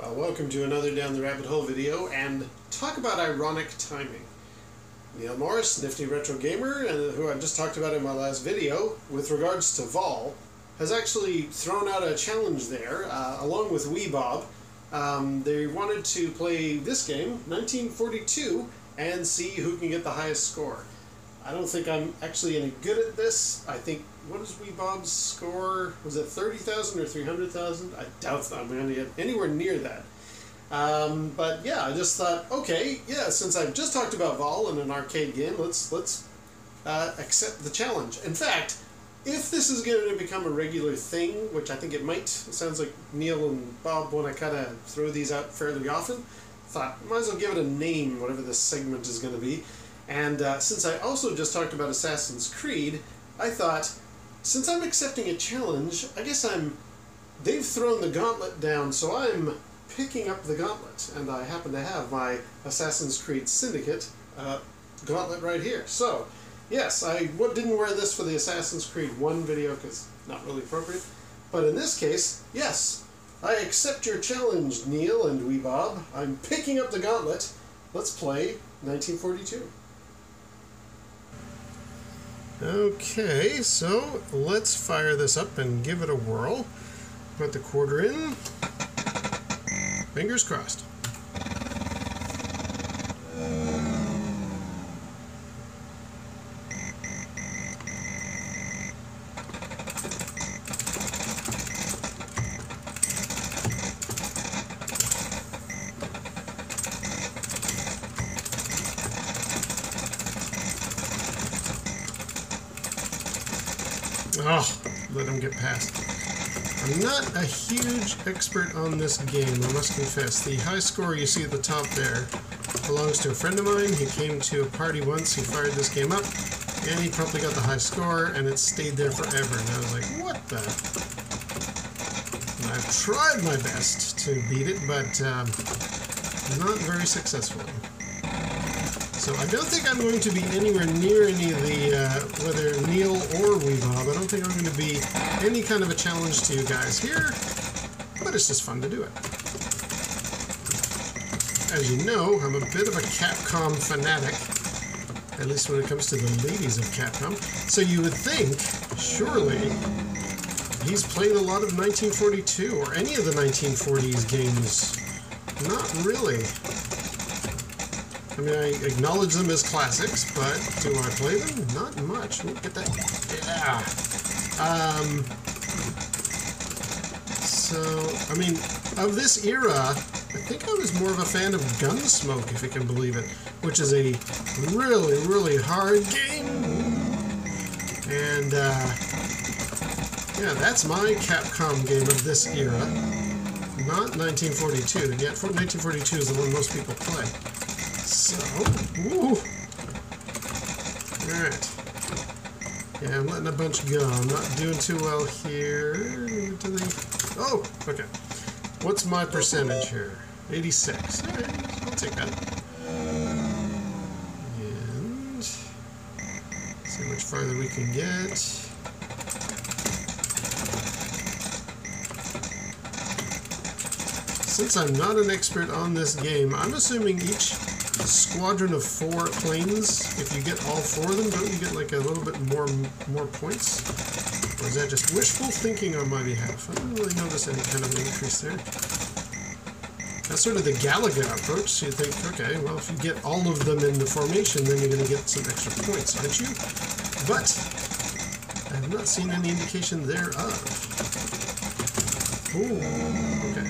Well, welcome to another Down the Rabbit Hole video, and talk about ironic timing. Neil Morris, Nifty Retro Gamer, and who I just talked about in my last video, with regards to Vol, has actually thrown out a challenge there, along with Wee Bob. They wanted to play this game, 1942, and see who can get the highest score. I don't think I'm actually any good at this. I think, what is Wee Bob's score? Was it 30,000 or 300,000? I doubt that I'm going to get anywhere near that. But yeah, I just thought, okay, yeah, since I've just talked about Vol in an arcade game, let's accept the challenge. In fact, if this is going to become a regular thing, which I think it might, it sounds like Neil and Bob want to kind of throw these out fairly often, thought, might as well give it a name, whatever this segment is going to be. And since I also just talked about Assassin's Creed, I thought, since I'm accepting a challenge, I guess they've thrown the gauntlet down, so I'm picking up the gauntlet. And I happen to have my Assassin's Creed Syndicate gauntlet right here. So, yes, I didn't wear this for the Assassin's Creed 1 video because not really appropriate. But in this case, yes, I accept your challenge, Neil and Wee Bob. I'm picking up the gauntlet. Let's play 1942. Okay, so let's fire this up and give it a whirl. Put the quarter in. Fingers crossed. Oh, let him get past. I'm not a huge expert on this game, I must confess. The high score you see at the top there belongs to a friend of mine. He came to a party once, he fired this game up, and he promptly got the high score, and it stayed there forever. And I was like, what the? And I've tried my best to beat it, but not very successfully. So I don't think I'm going to be anywhere near any of the, whether Neil or Wee Bob, I don't think I'm going to be any kind of a challenge to you guys here, but it's just fun to do it. As you know, I'm a bit of a Capcom fanatic, at least when it comes to the ladies of Capcom, so you would think, surely, he's played a lot of 1942, or any of the 1940s games. Not really. I mean, I acknowledge them as classics, but do I play them? Not much. Look at that. Yeah. So, I mean, of this era, I think I was more of a fan of Gunsmoke, if you can believe it, which is a really, really hard game. And, yeah, that's my Capcom game of this era. Not 1942. Yet 1942 is the one most people play. So, woo! Alright. Yeah, I'm letting a bunch go. I'm not doing too well here. Oh, okay. What's my percentage here? 86. Alright, I'll take that. And see how much farther we can get. Since I'm not an expert on this game, I'm assuming each squadron of 4 planes, if you get all 4 of them, don't you get like a little bit more points? Or is that just wishful thinking on my behalf? I don't really notice any kind of an increase there. That's sort of the Galaga approach, so you think, okay, well, if you get all of them in the formation, then you're going to get some extra points, aren't you? But I have not seen any indication thereof. Ooh, okay.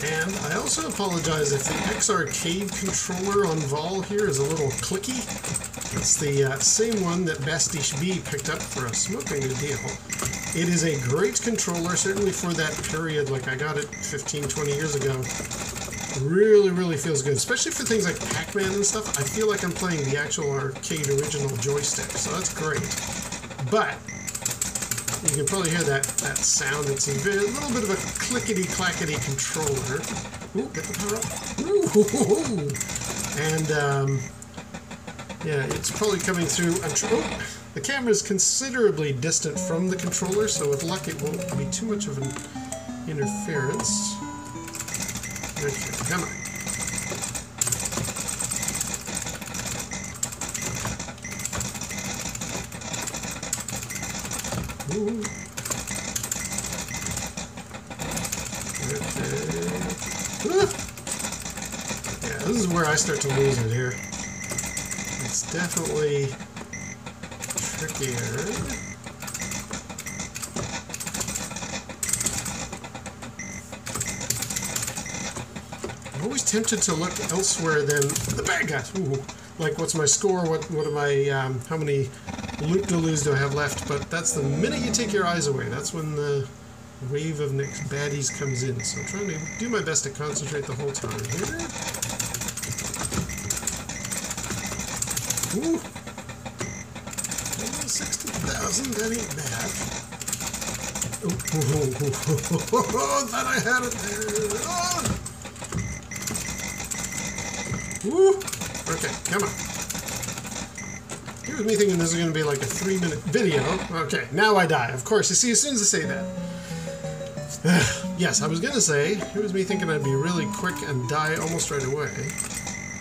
And I also apologize if the X-Arcade controller on Vol here is a little clicky. It's the same one that Bastiche B picked up for a smoking deal. It is a great controller, certainly for that period, like I got it 15, 20 years ago. Really, really feels good, especially for things like Pac-Man and stuff. I feel like I'm playing the actual arcade original joystick, so that's great. But you can probably hear that sound. It's a little bit of a clickety-clackety controller. Ooh, get the power up. Ooh, and Yeah, it's probably coming through. The camera is considerably distant from the controller, so with luck it won't be too much of an interference. Okay, come on. Ooh. Okay. Ooh. Yeah, this is where I start to lose it here. It's definitely trickier. I'm always tempted to look elsewhere than the bad guys. Ooh. Like, what's my score? What am I? How many loot-de-loos do I have left? But that's the minute you take your eyes away. That's when the wave of next baddies comes in. So I'm trying to do my best to concentrate the whole time here. Ooh. 60,000, that ain't bad. Oh, thought I had it there. Oh. Woo. Okay, come on. Here was me thinking this is going to be like a 3-minute video. Okay, now I die. Of course, you see, as soon as I say that. Yes, I was going to say, here was me thinking I'd be really quick and die almost right away.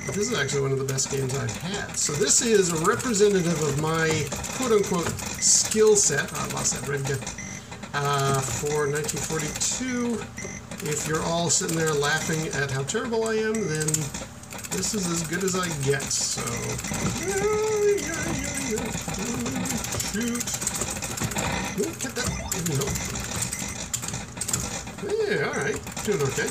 But this is actually one of the best games I've had. So this is a representative of my quote-unquote skill set. I lost that red gun. For 1942. If you're all sitting there laughing at how terrible I am, then this is as good as I get. So, shoot. Oh, get that. No. Yeah, all right. Doing okay.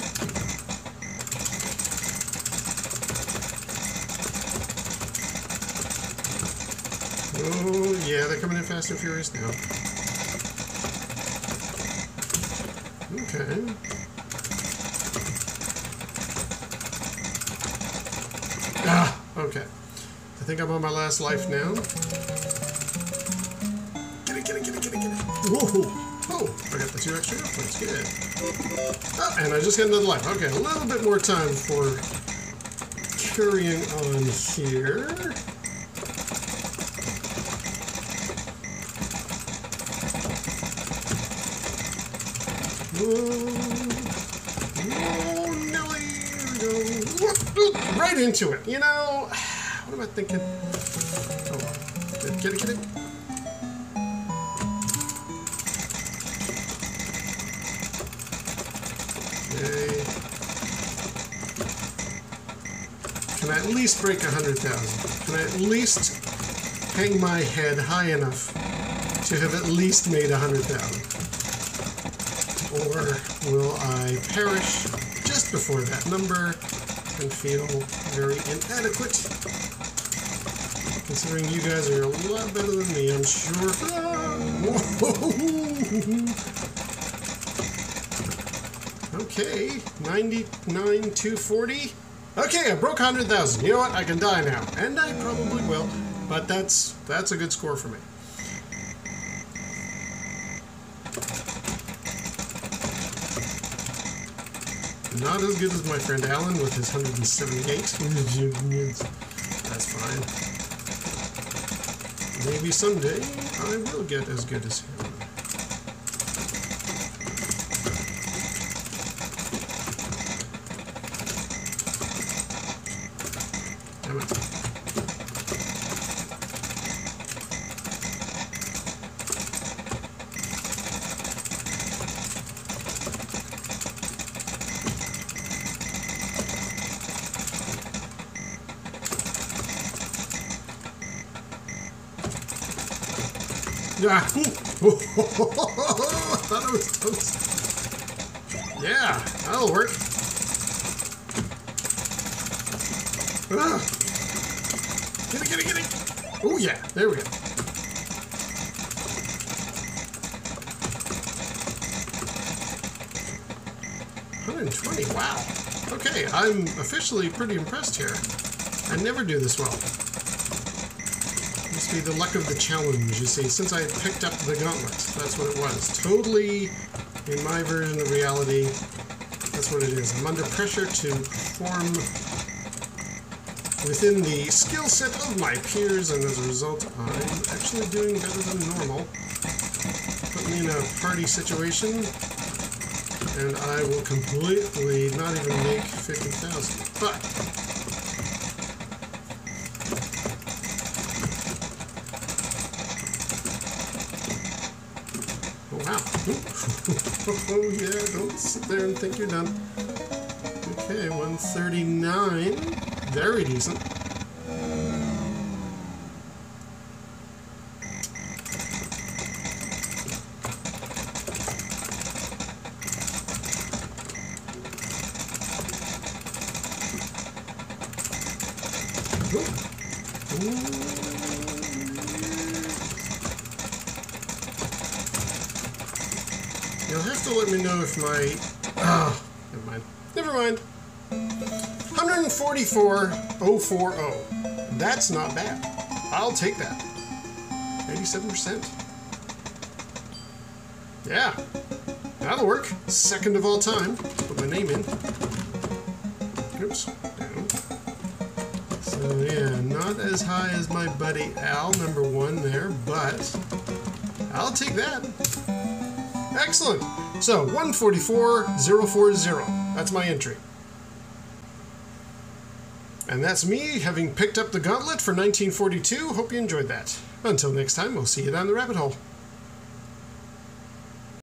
Oh, yeah, they're coming in fast and furious now. Okay. Ah, okay. I think I'm on my last life now. Get it, get it, get it, get it, get it. Whoa! Oh, I got the 2 extra points. Good. Oh, and I just got another life. Okay, a little bit more time for carrying on here. Oh, Nelly! Here we go. Right into it. You know, what am I thinking? Oh, get it, get it. Okay. Can I at least break 100,000? Can I at least hang my head high enough to have at least made 100,000? Or will I perish just before that number and feel very inadequate? Considering you guys are a lot better than me, I'm sure. Okay, 99,240. Okay, I broke 100,000. You know what? I can die now, and I probably will. But that's a good score for me. Not as good as my friend Alan with his 178. That's fine. Maybe someday I will get as good as him. Come on. Yeah. I thought it was toast. Yeah, that'll work. Get it, get it, get it. Oh yeah, there we go. $120, wow. Okay, I'm officially pretty impressed here. I never do this well. Must be the luck of the challenge, you see, since I picked up the Gauntlet. That's what it was. Totally, in my version of reality, that's what it is. I'm under pressure to perform within the skill set of my peers, and as a result, I'm actually doing better than normal. Put me in a party situation, and I will completely not even make 50,000. But oh wow! Oh yeah! Don't sit there and think you're done. Okay, 139. Very decent. You'll have to let me know if my... Oh, never mind. Never mind. 144,040. That's not bad. I'll take that. 87%. Yeah. That'll work. Second of all time. Put my name in. Oops. Down. So yeah, not as high as my buddy Al, number 1 there, but I'll take that. Excellent. So 144,040. That's my entry. And that's me, having picked up the Gauntlet for 1942. Hope you enjoyed that. Until next time, we'll see you down the rabbit hole.